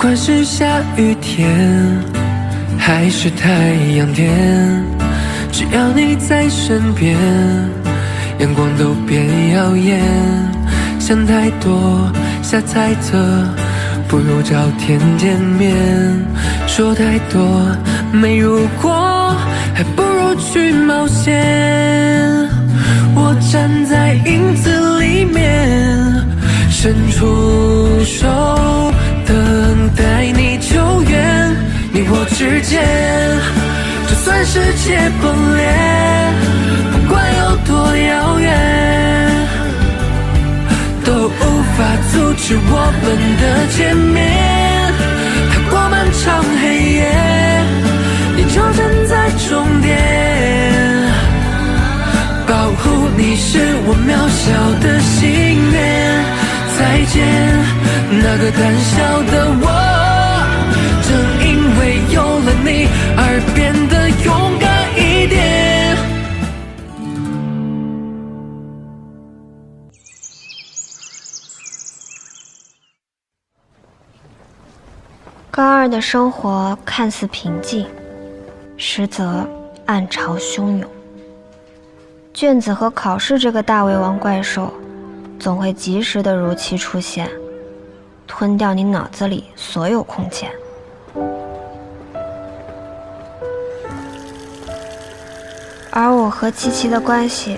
管是下雨天还是太阳天，只要你在身边，阳光都变耀眼。想太多，下猜测，不如找天见面。说太多没如果，还不如去冒险。我站在影子里面，伸出手，等待你救援。你我之间，就算世界崩裂，不管有多遥远，都无法阻止我们的见面。踏过漫长黑夜，你就站在终点，保护你是我渺小的心愿。再见，那个胆小的我，正因为有了你而变得勇敢一点。高二的生活看似平静，实则暗潮汹涌。卷子和考试这个大胃王怪兽，总会及时的如期出现，吞掉你脑子里所有空间。而我和七七的关系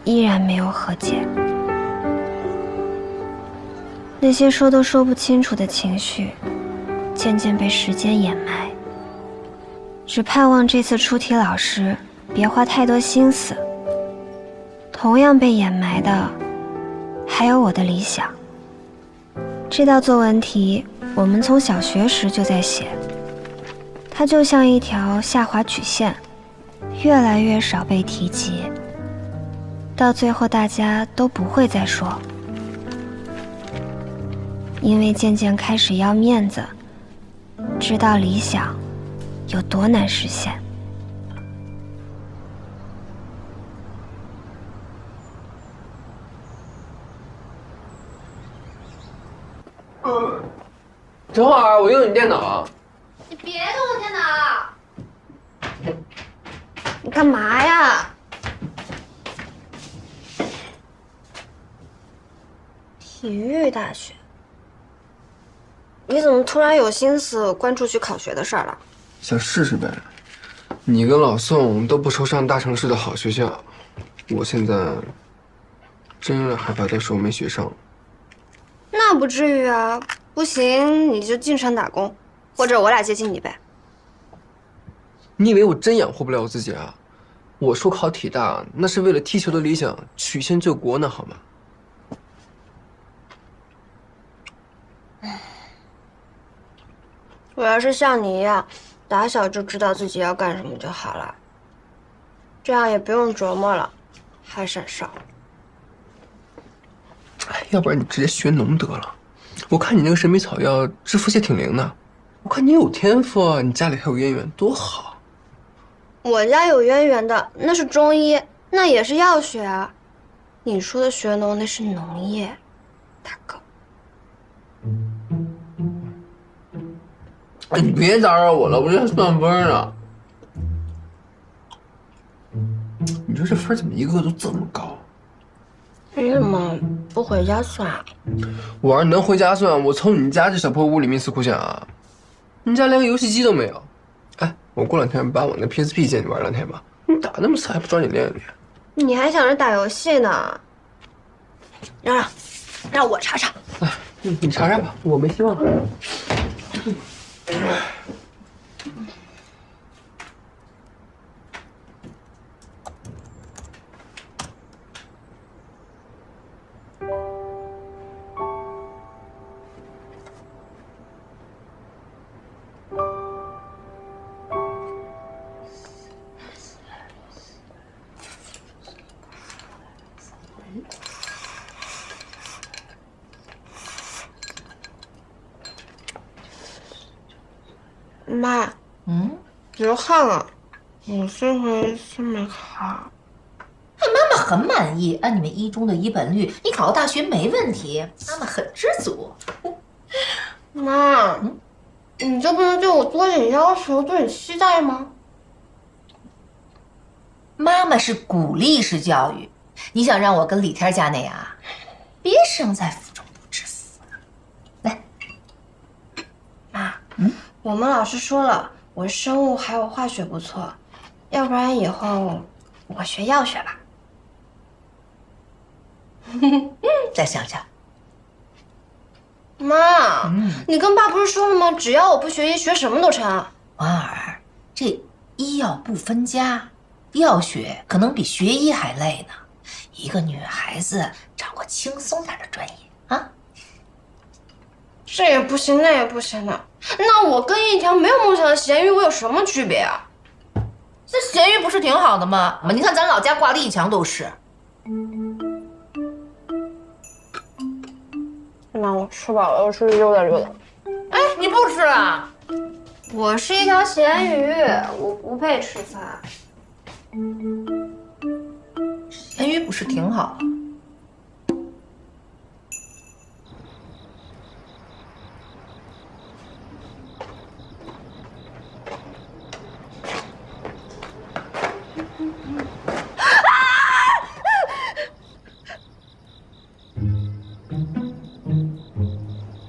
依然没有和解。那些说都说不清楚的情绪，渐渐被时间掩埋。只盼望这次出题老师别花太多心思。同样被掩埋的，还有我的理想。这道作文题，我们从小学时就在写，它就像一条下滑曲线，越来越少被提及，到最后大家都不会再说。因为渐渐开始要面子，知道理想有多难实现。等会儿我用你电脑。你别动我电脑！你干嘛呀？体育大学。你怎么突然有心思关注去考学的事儿了？想试试呗。你跟老宋都不愁上大城市的好学校，我现在真有点害怕，到时候没学上。那不至于啊，不行你就进城打工，或者我俩接近你呗。你以为我真养活不了我自己啊？我说考体大，那是为了踢球的理想曲线救国呢，好吗？我要是像你一样，打小就知道自己要干什么就好了，这样也不用琢磨了，还省事儿。要不然你直接学农得了。我看你那个神秘草药治腹泻挺灵的，我看你有天赋啊，你家里还有渊源，多好。我家有渊源的那是中医，那也是药学啊。你说的学农那是农业，大哥。哎，你别打扰我了，我这算分呢。你说这分怎么一个个都这么高？你怎么不回家算啊？我要是能回家算，我从你家这小破屋里冥思苦想啊。你家连个游戏机都没有。哎，我过两天把我那 PSP 借你玩2天吧。你打那么次还不抓紧练一练？你还想着打游戏呢？让我查查。哎，你查查吧，我没希望了。妈，流汗了，我这回先没卡。妈妈很满意，按你们一中的一本率，你考个大学没问题。妈妈很知足。妈，你这不是对我多点要求，多点期待吗？妈妈是鼓励式教育，你想让我跟李天家那样啊？别生在福中不知福了。来，妈，我们老师说了，我生物还有化学不错，要不然以后我学药学吧。再想想。妈，你跟爸不是说了吗？只要我不学医，学什么都成。王儿，这医药不分家，药学可能比学医还累呢。一个女孩子找个轻松点的专业啊。这也不行，那也不行的。那我跟一条没有梦想的咸鱼，我有什么区别啊？这咸鱼不是挺好的吗？你看咱老家挂历墙都是。妈，我吃饱了，我出去溜达溜达。哎，你不吃啊？我是一条咸鱼，我不配吃饭。咸鱼不是挺好的？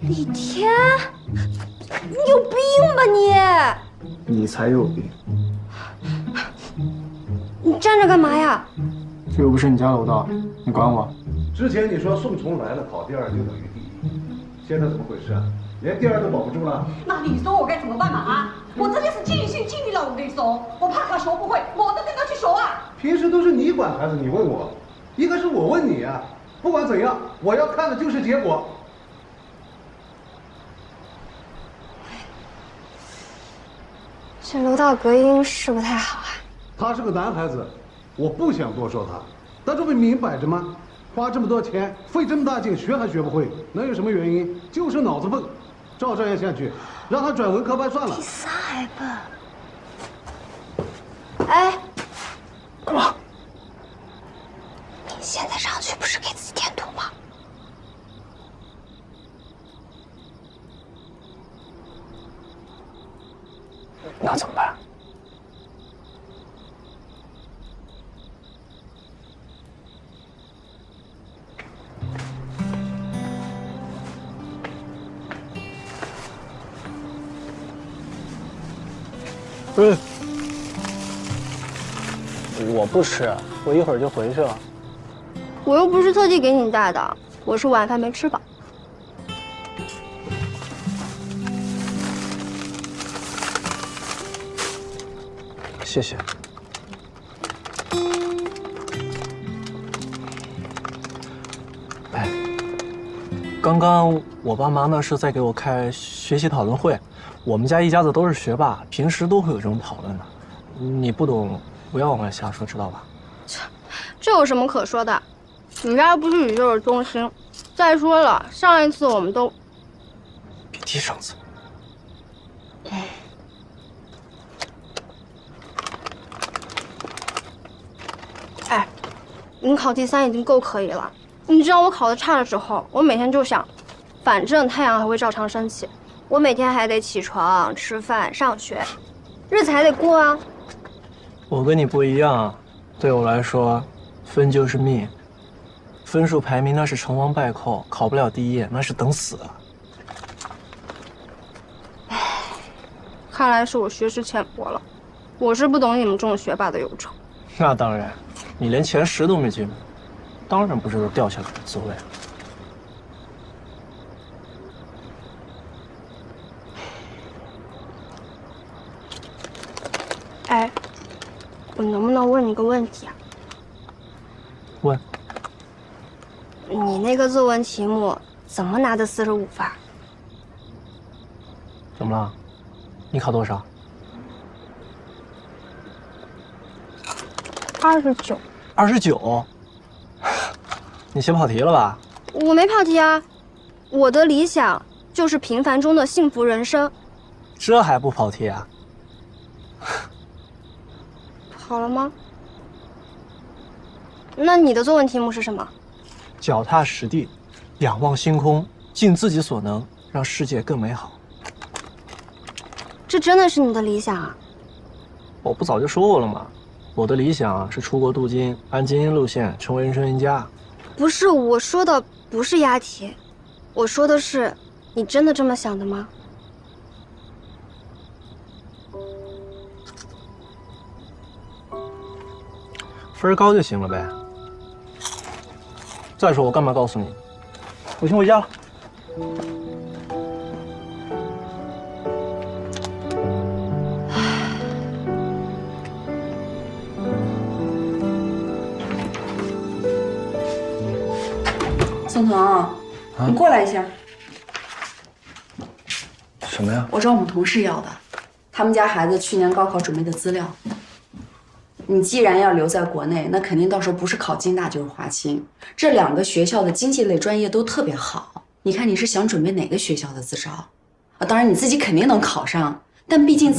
李天，你有病吧你？你才有病！你站着干嘛呀？这又不是你家楼道，你管我？之前你说宋重来了，考第二就等于第一，现在怎么回事啊？连第二都保不住了？那你说我该怎么办嘛？啊，我这就是尽心尽力了，我跟你说，我怕他学不会，我都跟他去学啊。平时都是你管孩子，你问我，一个是我问你啊。不管怎样，我要看的就是结果。这楼道隔音是不太好啊。他是个男孩子，我不想多说他，但这不明摆着吗？花这么多钱，费这么大劲，学还学不会，能有什么原因？就是脑子笨，照这样下去，让他转文科班算了。比仨还笨。哎，干嘛？你现在上去不是给自己添堵吗？那怎么办？我不吃，我一会儿就回去了。我又不是特地给你带的，我是晚饭没吃饱。谢谢。哎，刚刚我爸妈呢是在给我开学习讨论会，我们家一家子都是学霸，平时都会有这种讨论的。你不懂，不要往外瞎说，知道吧？这有什么可说的？你家又不是宇宙的中心。再说了，上一次我们都……别提上次。哎，你考第3已经够可以了。你知道我考得差的时候，我每天就想，反正太阳还会照常升起，我每天还得起床、吃饭、上学，日子还得过啊。我跟你不一样，对我来说，分就是命，分数排名那是成王败寇，考不了第一那是等死啊。看来是我学识浅薄了，我是不懂你们这种学霸的忧愁。那当然，你连前10都没进入，当然不知道掉下来的滋味了。哎，我能不能问你个问题啊？问。你那个作文题目怎么拿的45分？怎么了？你考多少？29。29？你写跑题了吧？我没跑题啊，我的理想就是平凡中的幸福人生。这还不跑题啊？好了吗？那你的作文题目是什么？脚踏实地，仰望星空，尽自己所能，让世界更美好。这真的是你的理想啊？我不早就说过了吗？我的理想是出国镀金，按精英路线成为人生赢家。不是，我说的不是押题，我说的是，你真的这么想的吗？分高就行了呗。再说我干嘛告诉你？我先回家了。宋腾，你过来一下。什么呀？我找我们同事要的，他们家孩子去年高考准备的资料。你既然要留在国内，那肯定到时候不是考京大就是华清，这2个学校的经济类专业都特别好。你看你是想准备哪个学校的自招？啊，当然你自己肯定能考上，但毕竟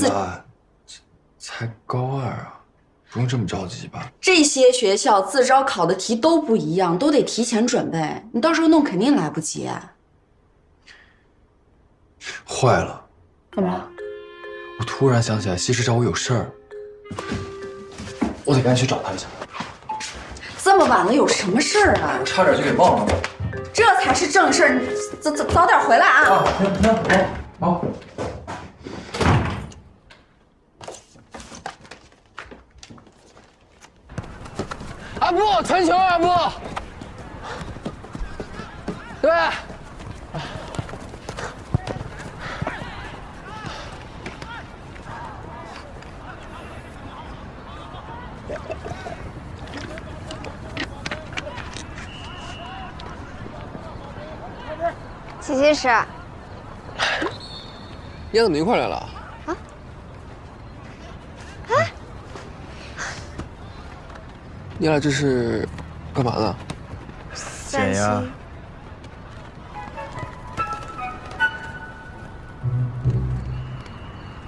才高2啊，不用这么着急吧？这些学校自招考的题都不一样，都得提前准备，你到时候弄肯定来不及。坏了，干嘛？我突然想起来，西施找我有事儿，我得赶紧去找她一下。这么晚了有什么事儿啊？差点就给忘了。这才是正事儿，你早点回来啊！啊，行，好。阿布，传球，阿布。对。琪琪是。你俩怎么一块来了？啊？你俩这是干嘛呢？散心。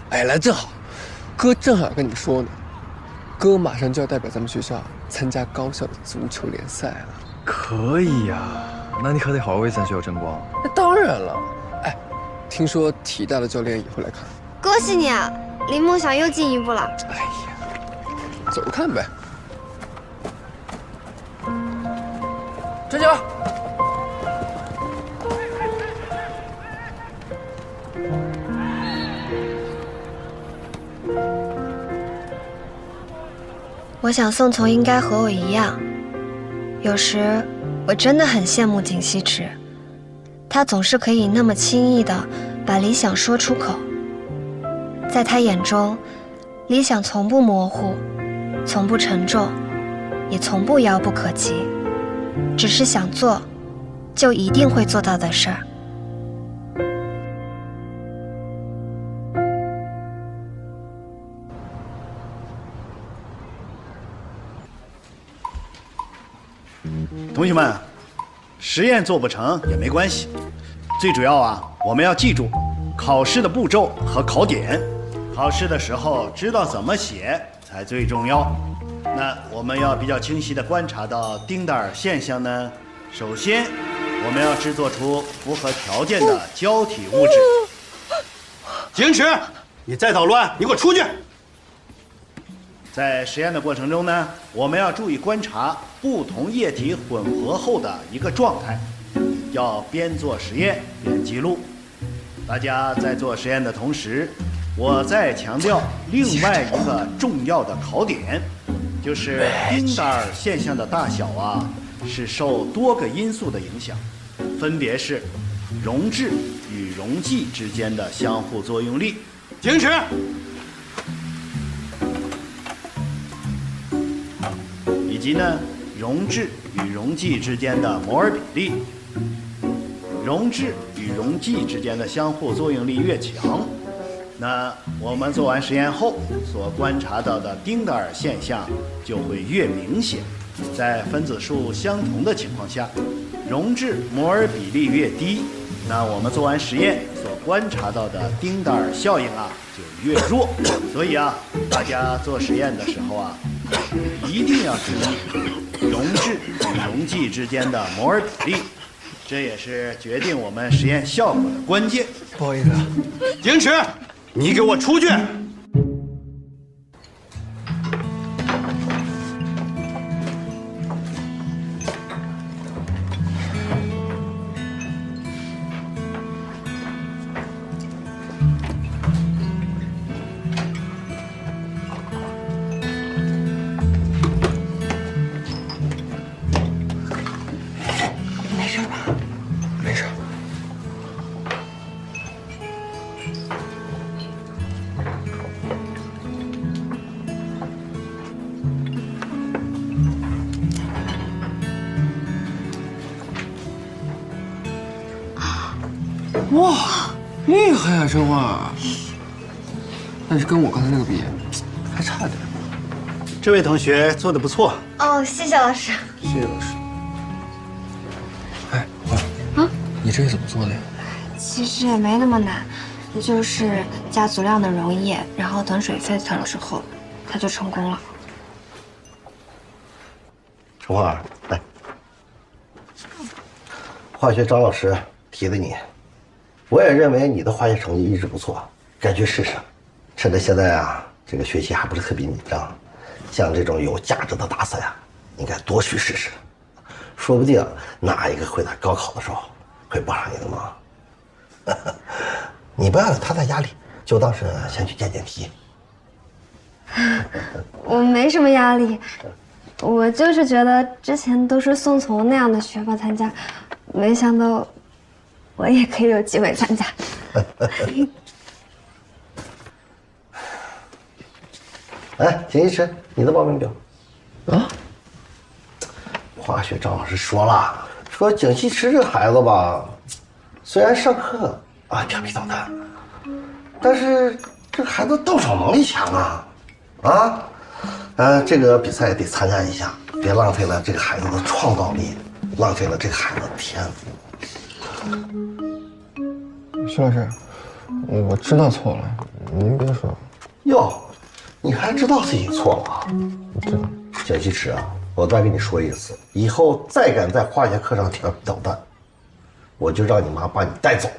哎，来正好，哥正好要跟你说呢，哥马上就要代表咱们学校参加高校的足球联赛了。可以呀，那你可得好好为咱学校争光。那当然了。哎，听说体大的教练也会来看。恭喜你啊，离梦想又进一步了。哎呀，走着看呗。传球。我想宋从应该和我一样，有时我真的很羡慕景希池，他总是可以那么轻易地把理想说出口。在他眼中，理想从不模糊，从不沉重，也从不遥不可及，只是想做，就一定会做到的事儿。同学们，实验做不成也没关系，最主要啊，我们要记住考试的步骤和考点，考试的时候知道怎么写才最重要。那我们要比较清晰地观察到丁达尔现象呢，首先我们要制作出符合条件的胶体物质。景池，你再捣乱，你给我出去！在实验的过程中呢，我们要注意观察不同液体混合后的一个状态，要边做实验边记录。大家在做实验的同时，我再强调另外一个重要的考点，就是丁达尔现象的大小啊，是受多个因素的影响，分别是溶质与溶剂之间的相互作用力。停止！以及呢，溶质与溶剂之间的摩尔比例。溶质与溶剂之间的相互作用力越强，那我们做完实验后所观察到的丁达尔现象就会越明显。在分子数相同的情况下，溶质摩尔比例越低，那我们做完实验所观察到的丁达尔效应啊就越弱。所以啊，大家做实验的时候啊，一定要知道溶质与溶剂之间的摩尔比例，这也是决定我们实验效果的关键。不好意思，景尺，你给我出去！哇，厉害啊，真话！但是跟我刚才那个比，还差点。这位同学做的不错。哦，谢谢老师。谢谢老师。哎，花儿，你这是怎么做的呀？其实也没那么难，就是加足量的溶液，然后等水沸腾之后，它就成功了。陈花，来，化学张老师提的你。我也认为你的化学成绩一直不错，该去试试。趁着现在啊，这个学习还不是特别紧张，像这种有价值的大赛啊，应该多去试试，说不定哪一个会在高考的时候会帮上你的忙。你不要有太大压力，就当是先去见见题。我没什么压力，我就是觉得之前都是宋从那样的学霸参加，没想到我也可以有机会参加。哎，景一池，你的报名表。啊？化学张老师说了，说景一池这个孩子吧，虽然上课啊调皮捣蛋，但是这个孩子动手能力强啊！这个比赛也得参加一下，别浪费了这个孩子的创造力，浪费了这个孩子的天赋。徐老师，我知道错了，您别说。哟，你还知道自己错了？知道。景一池啊，我再跟你说一次，以后再敢在化学课上调皮捣蛋，我就让你妈把你带走。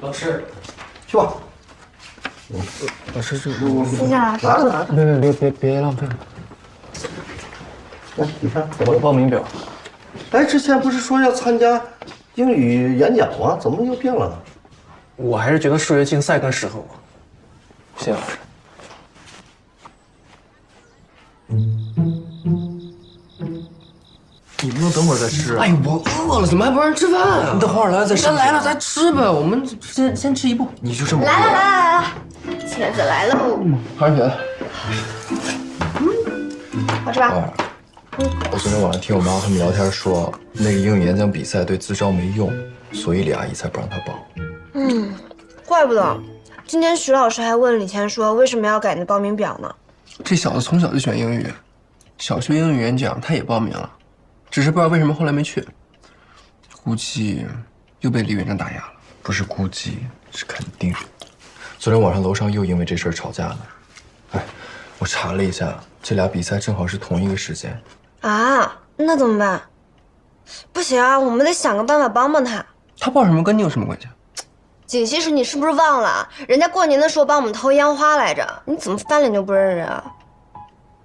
老师，去吧。老师，这个谢谢老师。拿着，别浪费了。来，你看我有报名表。哎，之前不是说要参加英语演讲吗？怎么又变了呢？我还是觉得数学竞赛更适合我。谢谢老师。你不能等会儿再吃啊！哎，我饿了，怎么还不让人吃饭啊？你等会儿来了再吃。来了再吃呗，我们先吃一步。你就这么来，茄子来喽！好吃。好吃吧？我昨天晚上听我妈他们聊天说，那个英语演讲比赛对自招没用，所以李阿姨才不让她报。怪不得。今天徐老师还问李谦说为什么要改那报名表呢？这小子从小就喜欢英语，小学英语演讲他也报名了，只是不知道为什么后来没去，估计又被李院长打压了。不是估计，是肯定。昨天晚上楼上又因为这事儿吵架了。哎，我查了一下，这俩比赛正好是同一个时间。啊，那怎么办？不行啊，我们得想个办法帮帮他。他报什么跟你有什么关系？景西是你是不是忘了？人家过年的时候帮我们偷烟花来着，你怎么翻脸就不认人啊？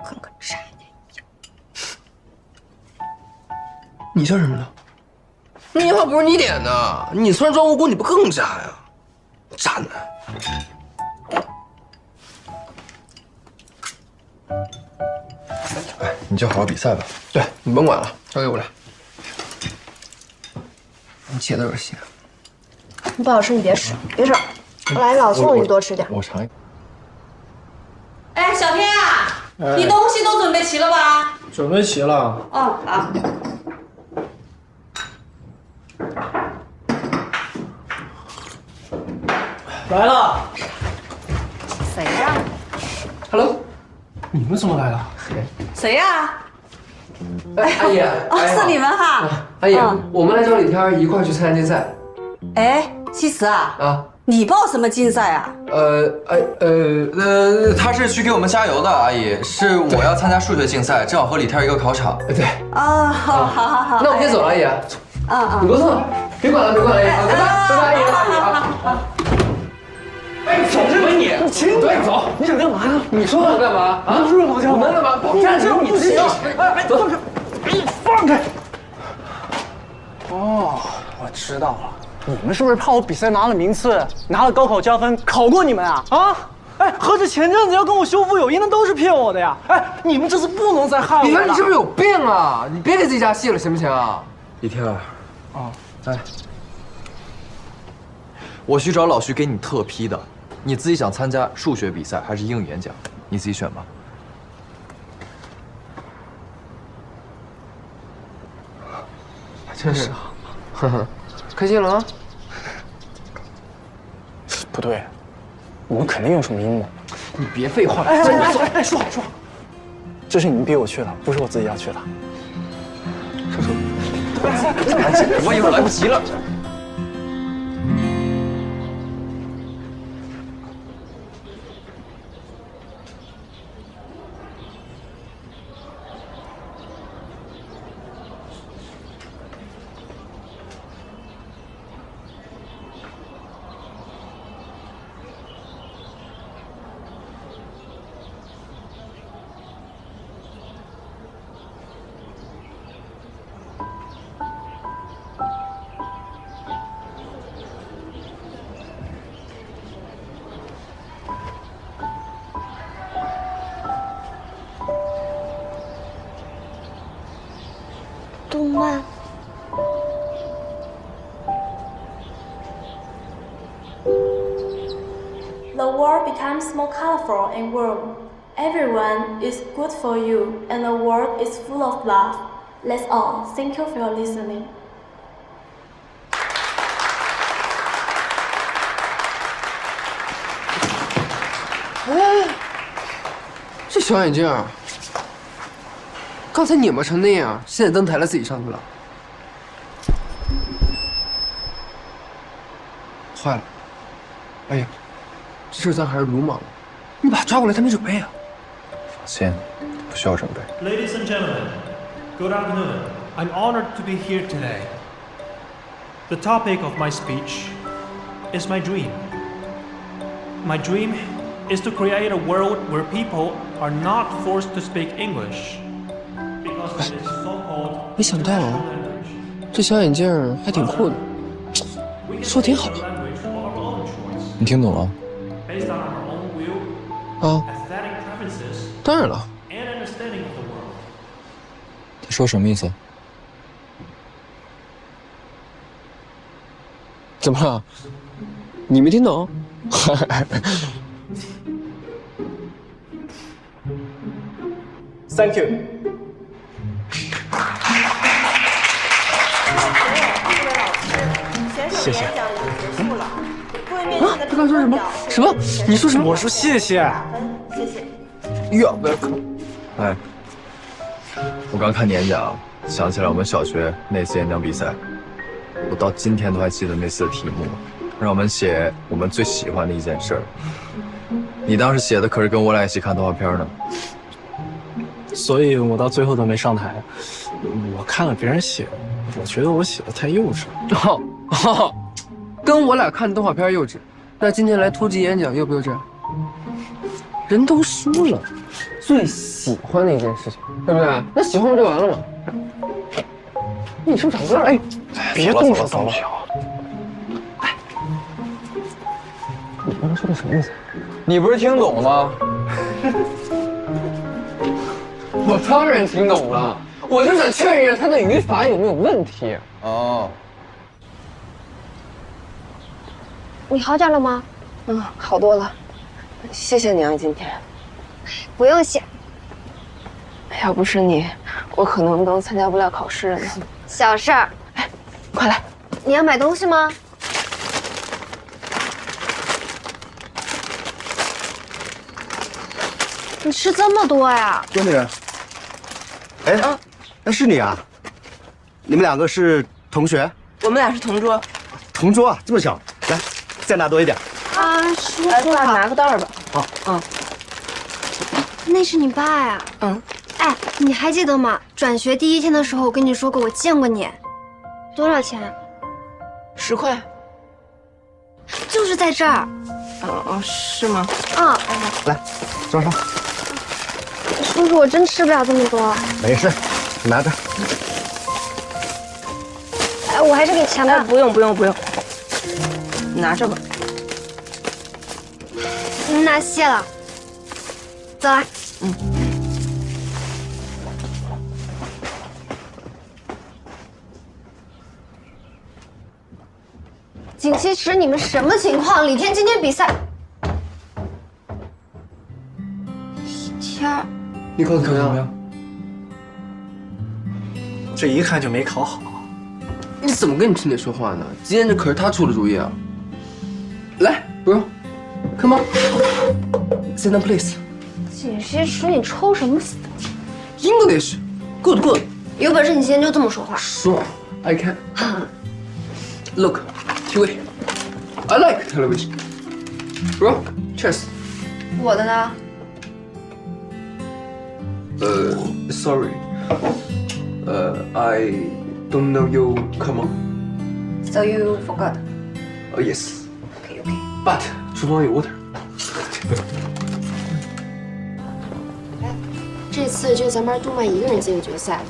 跟个渣男一样。你笑什么呢？那烟花不是你点的，你虽然装无辜，你不更渣呀？渣男！哎，你就好好比赛吧。对你甭管了，交给我来。你茄子有点咸。不好吃你别吃，别吃。来，老宋你多吃点。我尝一个。哎，小天啊，你东西都准备齐了吧？准备齐了。哦，好。来了。谁呀 Hello， 你们怎么来了？谁呀？哎，阿姨，是你们哈。阿姨，我们来找李天一块儿去参加竞赛。哎，其实啊，啊，你报什么竞赛啊？他是去给我们加油的，阿姨，是我要参加数学竞赛，正好和李天一个考场。对。啊，好。那我先走了，阿姨。你给我走，别管了，阿姨。拜拜，阿姨。哎，走着吧你，请你走，你想干嘛呀？你说我干嘛啊？不是王家，我能干嘛？保战胜你自己。哎，走，放开。哦，我知道了，你们是不是怕我比赛拿了名次，拿了高考加分，考过你们啊？啊！哎，合着前阵子要跟我修复友谊，那都是骗我的呀！哎，你们这次不能再害我了。你说你是不是有病啊？你别给自己加戏了，行不行？李天儿，来，我去找老徐给你特批的，你自己想参加数学比赛还是英语演讲，你自己选吧。真是，呵呵，开心了啊？不对，你们肯定有什么阴谋。你别废话，哎，说好，这是你们逼我去的，不是我自己要去的。说，我一会儿来不及了。动漫。The world becomes more colorful and warm. Everyone is good for you, and the world is full of love. That's all. Thank you for your listening. 哎，这小眼镜儿，刚才拧巴成那样，现在登台了自己上去了，坏了！哎呀，这事咱还是鲁莽了。你把他抓过来，他没准备啊。放心，不需要准备。Ladies and gentlemen, good afternoon. I'm honored to be here today. The topic of my speech is my dream. My dream is to create a world where people are not forced to speak English. Because it is so-called 没想到啊，这小眼镜儿还挺酷的，说挺好。你听懂了？啊，当然了。他说什么意思？怎么了？你没听懂？Thank you。谢谢。啊！他刚说什么？什么？你说什么？我说谢谢。谢谢。You're welcome。哎，我刚看你演讲，想起来我们小学那次演讲比赛，我到今天都还记得那次的题目，让我们写我们最喜欢的一件事儿。你当时写的可是跟我俩一起看动画片呢。所以我到最后都没上台。我看了别人写，我觉得我写的太幼稚了。跟我俩看动画片幼稚，那今天来突击演讲幼不幼稚？人都说了，最喜欢的一件事情，对不对？那喜欢不就完了吗？你是不是长个儿？哎，别动手动脚。哎，你刚刚说的什么意思？你不是听懂了？我当然听懂了，我就想确认他的语法有没有问题。哦。你好点了吗？好多了，谢谢你啊，今天。不用谢。要不是你，我可能都参加不了考试呢。小事儿。哎，快来！你要买东西吗？你吃这么多呀？经理，哎，那是你啊？你们两个是同学？我们俩是同桌。同桌啊，这么巧，来。再拿多一点。啊，叔叔，拿个袋儿吧。好，那是你爸呀？嗯。哎，你还记得吗？转学第1天的时候，我跟你说过我见过你。多少钱？10块。就是在这儿。哦，是吗？嗯。来，装上。叔叔，我真吃不了这么多。没事，你拿着。哎，我还是给钱吧。不用，你拿着吧。那谢了。走了。景熙池，你们什么情况？李天今天比赛，李天，你考得怎么样？这一看就没考好。你怎么跟你亲爹说话呢？今天这可是他出的主意啊！来，不用 ，Come on，sit down please。景熙池，你抽什么死？English，good。有本事你今天就这么说话。说 ，I can。Look。TV, I like television. Bro, cheers. 我的呢？Sorry. I don't know you. Come on. So you forgot? Yes. Okay. But 厨房有 water. 这次就咱班杜曼一个人进入决赛，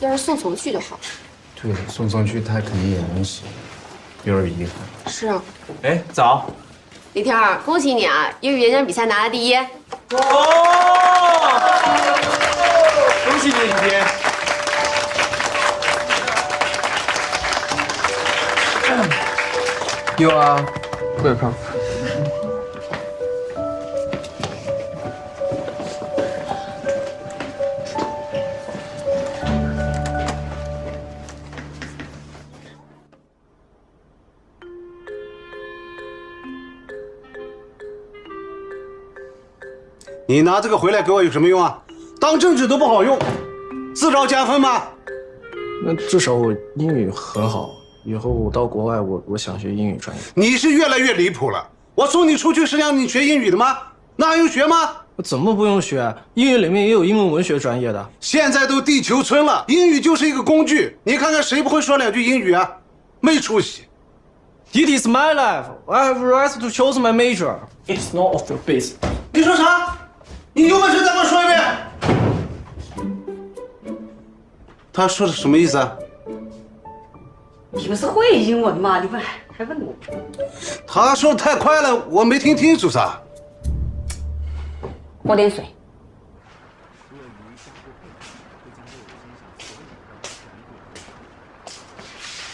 要是宋从去就好。对，宋从去他肯定也能行。有点遗憾。是啊。哎，早。李天儿，恭喜你啊！英语演讲比赛拿了第1。恭喜你，李天。You are welcome. 你拿这个回来给我有什么用啊？当证据都不好用，自找加分吗？那至少我英语很好，以后我到国外，我想学英语专业。你是越来越离谱了！我送你出去是让你学英语的吗？那还用学吗？怎么不用学？英语里面也有英文文学专业的。现在都地球村了，英语就是一个工具。你看看谁不会说2句英语啊？没出息。It is my life. I have right to choose my major. It's not of your business. 你说啥？你有本事再给我说一遍。他说的什么意思啊？你不是会英文吗？你不还问我？他说的太快了，我没听清楚啥。喝点水。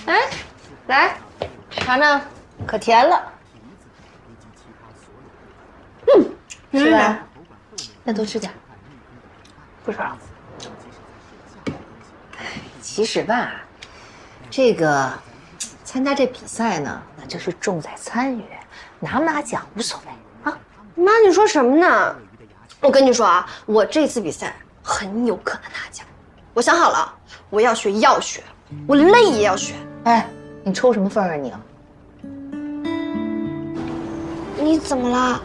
哎，来，尝尝，可甜了。吃吧，那多吃点。不吃了。其实吧，这个参加这比赛呢，那就是重在参与，拿不拿奖无所谓啊。妈，你说什么呢？我跟你说啊，我这次比赛很有可能拿奖。我想好了，我要学药学，我累也要学。哎，你抽什么风啊你？你怎么了？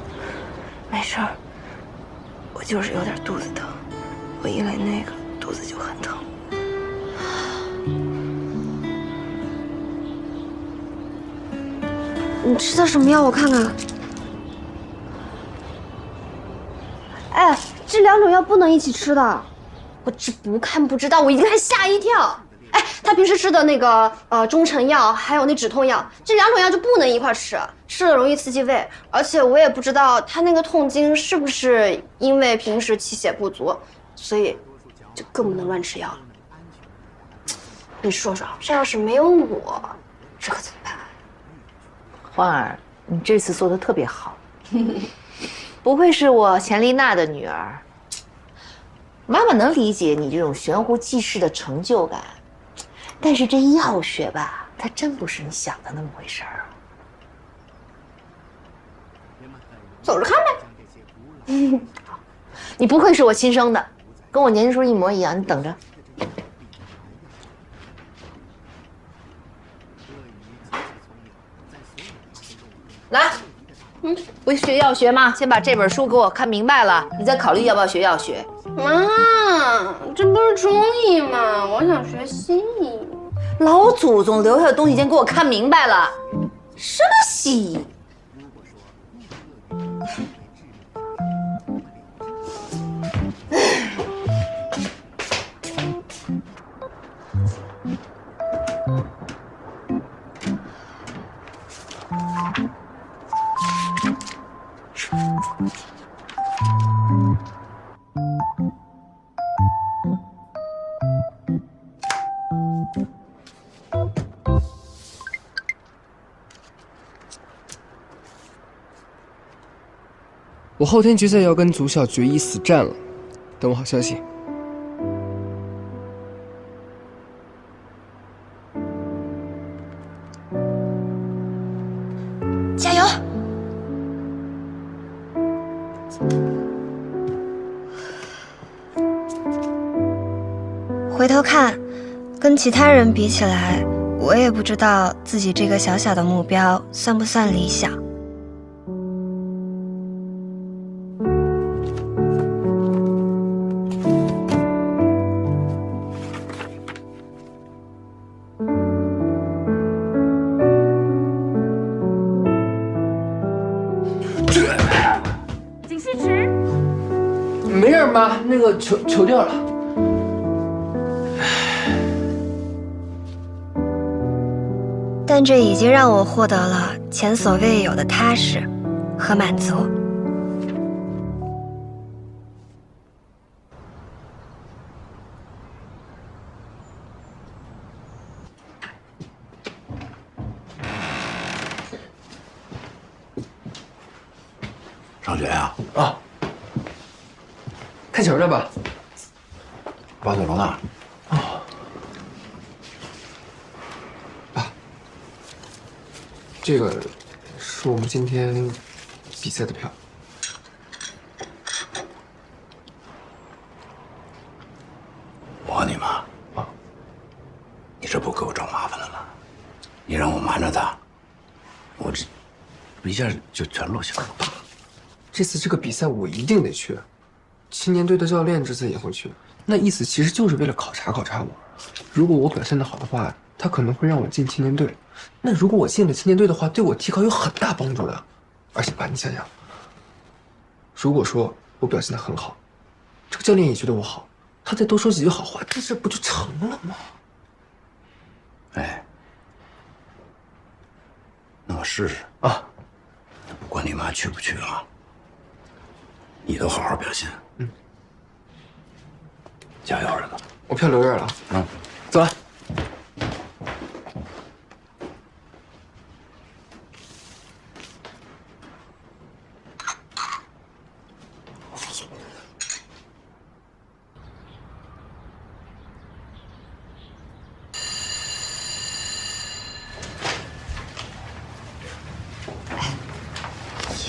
没事儿，我就是有点肚子疼，我一来那个肚子就很疼。你吃的什么药？我看看。哎，这2种药不能一起吃的。我这不看不知道，我一看吓一跳。哎，他平时吃的那个中成药，还有那止痛药，这2种药就不能一块吃，吃了容易刺激胃。而且我也不知道他那个痛经是不是因为平时气血不足，所以就更不能乱吃药了。你说说，这要是没有我，这可怎么办？欢儿，你这次做的特别好，不愧是我钱丽娜的女儿。妈妈能理解你这种悬壶济世的成就感，但是这药学吧，它真不是你想的那么回事儿。走着看呗。你不愧是我亲生的，跟我年轻时候一模一样，你等着。来，不学药学吗？先把这本书给我看明白了，你再考虑要不要学药学。妈，这不是中医吗？我想学西医。老祖宗留下的东西先给我看明白了，什么西医？我后天决赛要跟足校决一死战了，等我好消息。加油！回头看，跟其他人比起来，我也不知道自己这个小小的目标算不算理想。警示池。没事，妈，那个球掉了。但这已经让我获得了前所未有的踏实和满足。上学呀？啊，看球呢吧？巴塞罗那。这个是我们今天比赛的票。我和你妈啊，你这不给我找麻烦了吗？你让我瞒着他，我这一下就全露馅了。这次这个比赛我一定得去，青年队的教练这次也会去，那意思其实就是为了考察我。如果我表现得好的话，他可能会让我进青年队。那如果我进了青年队的话，对我提考有很大帮助的。而且爸，你想想，如果说我表现得很好，这个教练也觉得我好，他再多说几句好话，这事不就成了吗？哎，那我试试啊。不管你妈去不去啊，你都好好表现。嗯，加油，儿子！我票留这儿了。嗯，走了。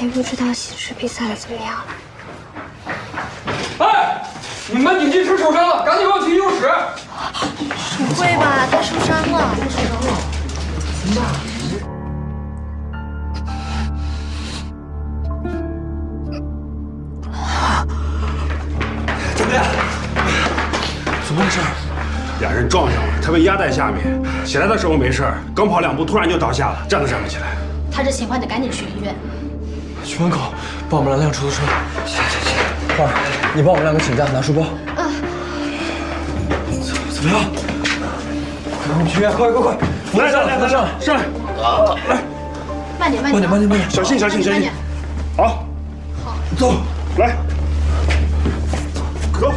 也不知道喜事比赛的怎么样了。哎，你们班顶级池受伤了，赶紧给我去医务室。不会吧？他受伤了？怎么办？怎么样？怎么回事？俩人撞上了，他被压在下面，起来的时候没事，刚跑2步突然就倒下了，站都站不起来。他这情况得赶紧去医院。去门口帮我们拦辆出租车。行。花儿，你帮我们2个请假拿书包。怎么样？赶紧去医院，快！来，上来！来，慢点，小心！好，走，来，走。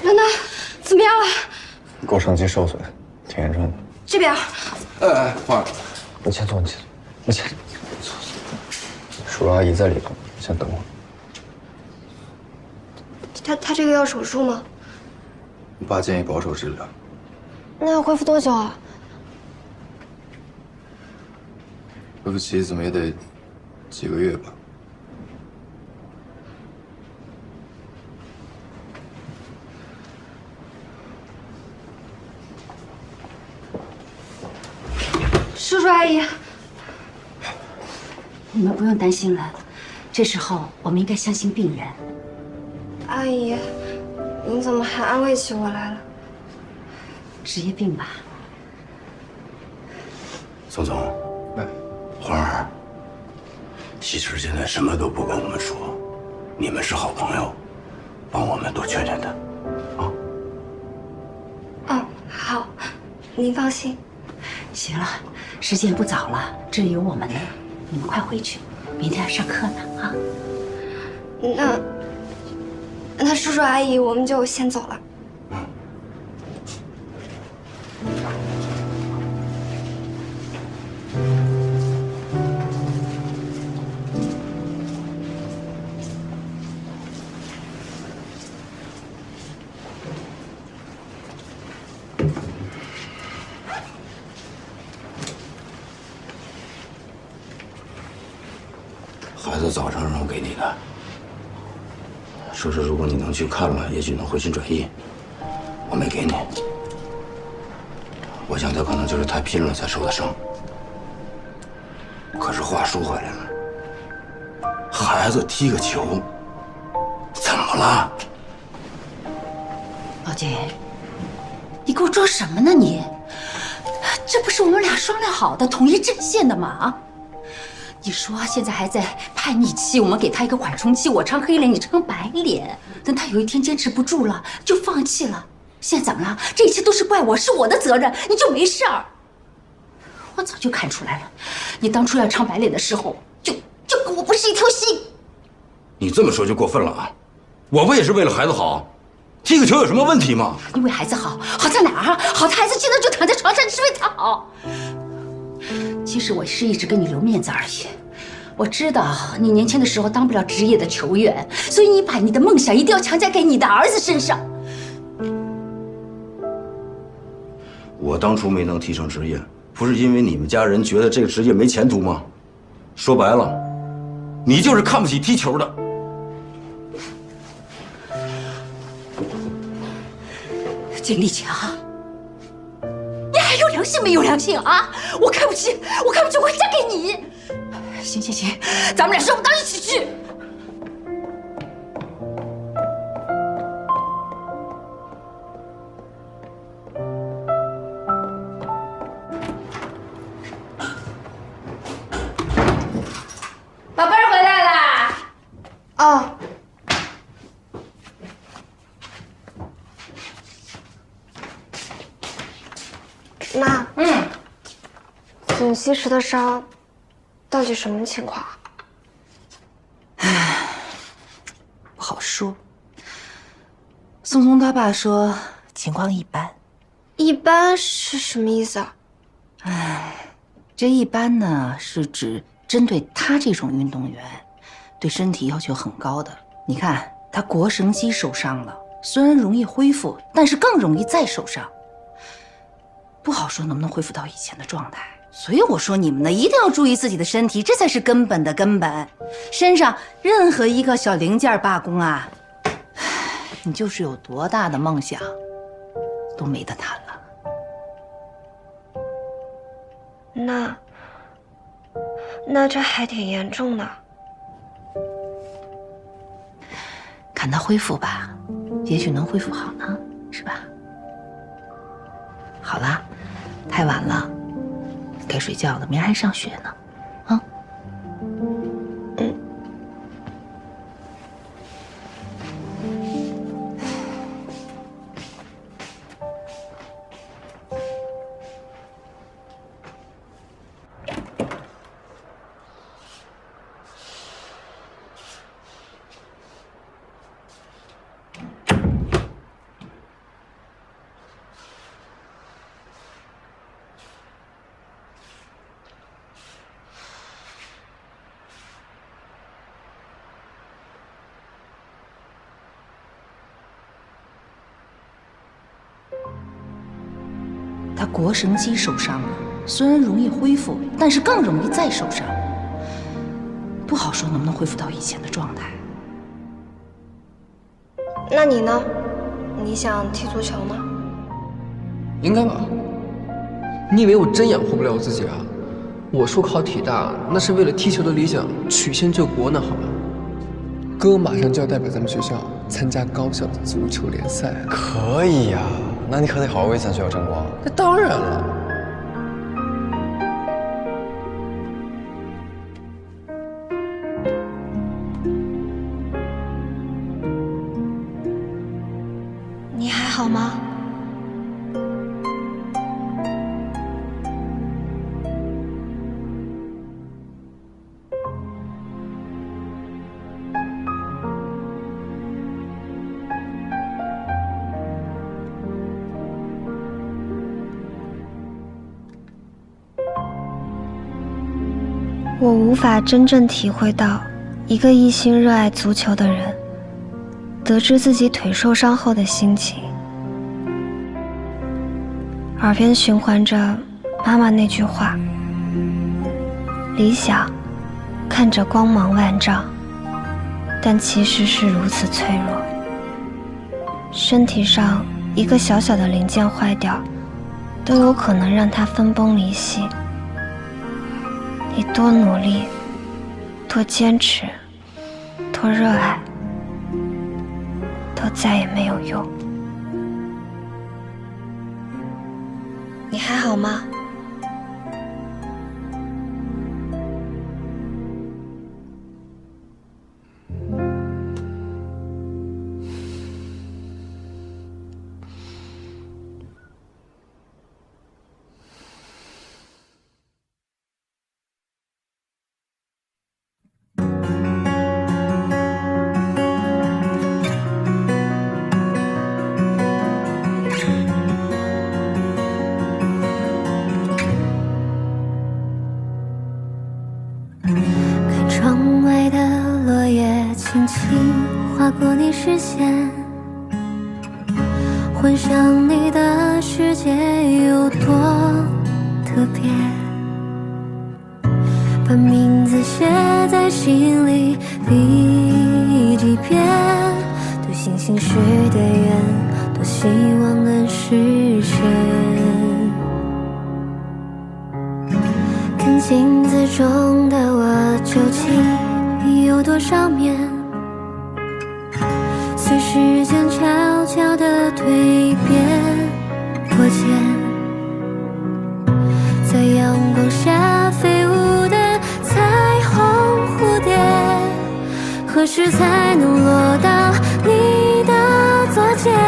楠楠，怎么样了？腘绳肌受损，挺严重的。这边。花儿，你先坐，你先坐。叔叔阿姨在里头，先等会儿。他这个要手术吗？爸建议保守治疗。那要恢复多久啊？恢复期怎么也得几个月吧。叔叔阿姨，你们不用担心了。这时候我们应该相信病人。阿姨，您怎么还安慰起我来了？职业病吧。宋总，花儿，西池现在什么都不跟我们说，你们是好朋友，帮我们多劝劝他。哦，好，您放心。行了，时间不早了，这里有我们呢，你们快回去，明天还上课呢啊。那叔叔阿姨，我们就先走了。孩子早上让我给你的，说是如果你能去看了，也许能回心转意。我没给你，我想他可能就是太拼了才受的伤。可是话说回来了，孩子踢个球，怎么了？老姐，你给我装什么呢你？这不是我们俩商量好的统一阵线的吗？啊！你说现在还在叛逆期，我们给他一个缓冲期，我撑黑脸，你撑白脸，等他有一天坚持不住了，就放弃了。现在怎么了？这一切都是怪我，是我的责任，你就没事儿？我早就看出来了，你当初要唱白脸的时候，就跟我不是一条心。你这么说就过分了啊！我不也是为了孩子好，踢个球有什么问题吗？你为孩子好，好在哪儿啊？好的孩子现在就躺在床上，你是为他好。其实我是一直给你留面子而已。我知道你年轻的时候当不了职业的球员，所以你把你的梦想一定要强加给你的儿子身上。我当初没能踢成职业，不是因为你们家人觉得这个职业没前途吗？说白了，你就是看不起踢球的。金立强，你还有良心没有良心啊？我看不起，我会嫁给你。行，咱们俩上不到一起去。宝贝儿回来啦！哦。妈，尹西池的伤到底什么情况？不好说。宋松他爸说情况一般。一般是什么意思啊？这一般呢是指针对他这种运动员，对身体要求很高的。你看他腘绳肌受伤了，虽然容易恢复，但是更容易再受伤。不好说能不能恢复到以前的状态，所以我说你们呢一定要注意自己的身体，这才是根本的根本。身上任何一个小零件罢工啊，你就是有多大的梦想，都没得谈了。那这还挺严重的。看他恢复吧，也许能恢复好呢，是吧？好了，太晚了，该睡觉了，明儿还上学呢。他腘绳肌受伤了，虽然容易恢复，但是更容易再受伤。不好说能不能恢复到以前的状态。那你呢？你想踢足球吗？应该吧。你以为我真养活不了我自己啊？我说考体大，那是为了踢球的理想曲线救国呢，好吧？哥马上就要代表咱们学校参加高校的足球联赛。可以呀，那你可得好好为咱学校争光。那当然了。你还好吗？我无法真正体会到一个一心热爱足球的人得知自己腿受伤后的心情，耳边循环着妈妈那句话：理想看着光芒万丈，但其实是如此脆弱。身体上一个小小的零件坏掉，都有可能让它分崩离析。你多努力，多坚持，多热爱，都再也没有用。你还好吗？轻轻划过你视线，幻想你的世界有多特别，把名字写在心里第几遍，对星星许的愿，多希望能实现。看镜子中的我究竟有多少面，随时间悄悄地蜕变破茧，在阳光下飞舞的彩虹蝴蝶，何时才能落到你的左肩？